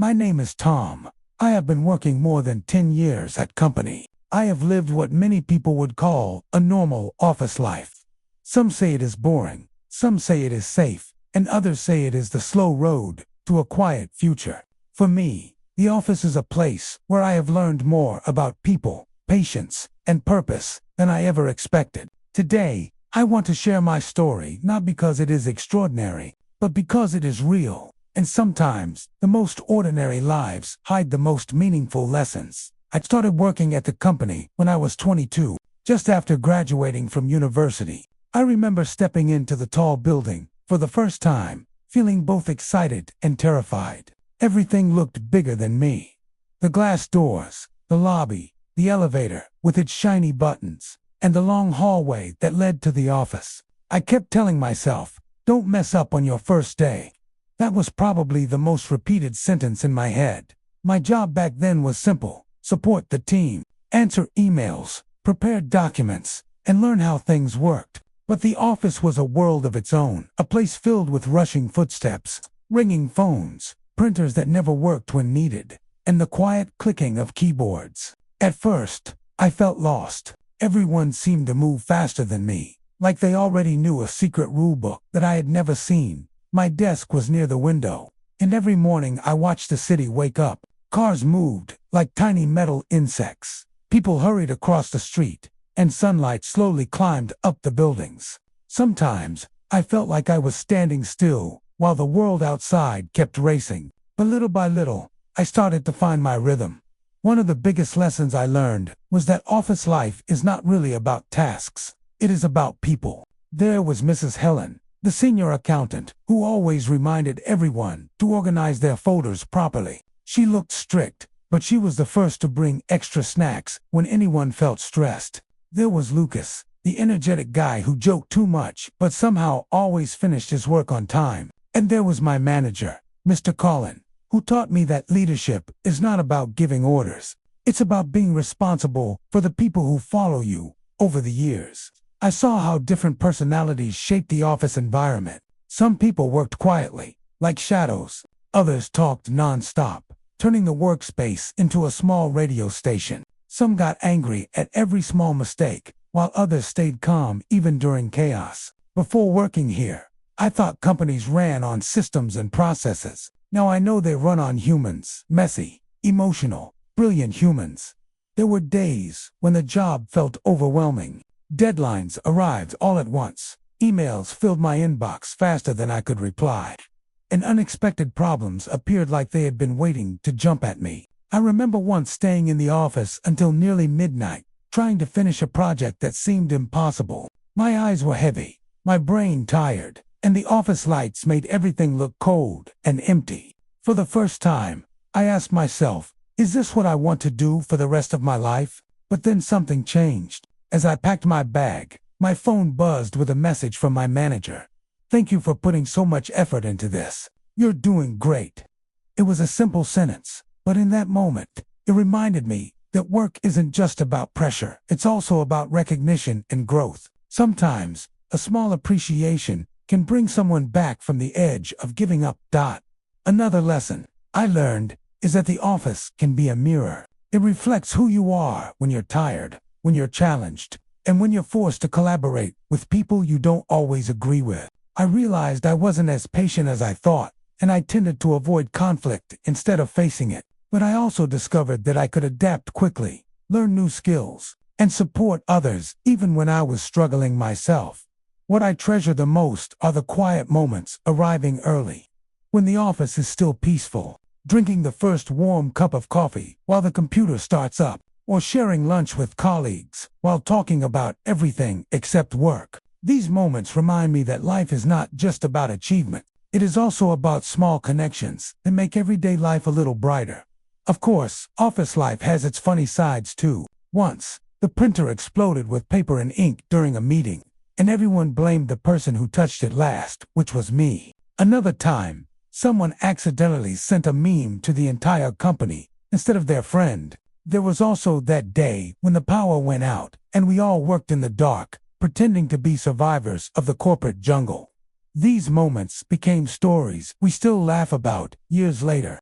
My name is Tom. I have been working more than 10 years at company. I have lived what many people would call a normal office life. Some say it is boring, some say it is safe, and others say it is the slow road to a quiet future. For me, the office is a place where I have learned more about people, patience, and purpose than I ever expected. Today, I want to share my story not because it is extraordinary, but because it is real. And sometimes, the most ordinary lives hide the most meaningful lessons. I started working at the company when I was 22, just after graduating from university. I remember stepping into the tall building for the first time, feeling both excited and terrified. Everything looked bigger than me. The glass doors, the lobby, the elevator with its shiny buttons, and the long hallway that led to the office. I kept telling myself, "Don't mess up on your first day." That was probably the most repeated sentence in my head. My job back then was simple: support the team, answer emails, prepare documents, and learn how things worked. But the office was a world of its own, a place filled with rushing footsteps, ringing phones, printers that never worked when needed, and the quiet clicking of keyboards. At first, I felt lost. Everyone seemed to move faster than me, like they already knew a secret rulebook that I had never seen. My desk was near the window, and every morning I watched the city wake up. Cars moved like tiny metal insects. People hurried across the street, and sunlight slowly climbed up the buildings. Sometimes, I felt like I was standing still while the world outside kept racing. But little by little, I started to find my rhythm. One of the biggest lessons I learned was that office life is not really about tasks. It is about people. There was Mrs. Helen, the senior accountant, who always reminded everyone to organize their folders properly. She looked strict, but she was the first to bring extra snacks when anyone felt stressed. There was Lucas, the energetic guy who joked too much but somehow always finished his work on time. And there was my manager, Mr. Collin, who taught me that leadership is not about giving orders. It's about being responsible for the people who follow you. Over the years, I saw how different personalities shaped the office environment. Some people worked quietly, like shadows. Others talked non-stop, turning the workspace into a small radio station. Some got angry at every small mistake, while others stayed calm even during chaos. Before working here, I thought companies ran on systems and processes. Now I know they run on humans, messy, emotional, brilliant humans. There were days when the job felt overwhelming. Deadlines arrived all at once. Emails filled my inbox faster than I could reply. And unexpected problems appeared like they had been waiting to jump at me. I remember once staying in the office until nearly midnight, trying to finish a project that seemed impossible. My eyes were heavy, my brain tired, and the office lights made everything look cold and empty. For the first time, I asked myself, is this what I want to do for the rest of my life? But then something changed. As I packed my bag, my phone buzzed with a message from my manager. "Thank you for putting so much effort into this. You're doing great." It was a simple sentence, but in that moment, it reminded me that work isn't just about pressure. It's also about recognition and growth. Sometimes, a small appreciation can bring someone back from the edge of giving up. Another lesson I learned is that the office can be a mirror. It reflects who you are when you're tired, when you're challenged, and when you're forced to collaborate with people you don't always agree with. I realized I wasn't as patient as I thought, and I tended to avoid conflict instead of facing it. But I also discovered that I could adapt quickly, learn new skills, and support others even when I was struggling myself. What I treasure the most are the quiet moments arriving early, when the office is still peaceful, drinking the first warm cup of coffee while the computer starts up, or sharing lunch with colleagues while talking about everything except work. These moments remind me that life is not just about achievement. It is also about small connections that make everyday life a little brighter. Of course, office life has its funny sides too. Once, the printer exploded with paper and ink during a meeting, and everyone blamed the person who touched it last, which was me. Another time, someone accidentally sent a meme to the entire company instead of their friend. There was also that day when the power went out and we all worked in the dark, pretending to be survivors of the corporate jungle. These moments became stories we still laugh about years later.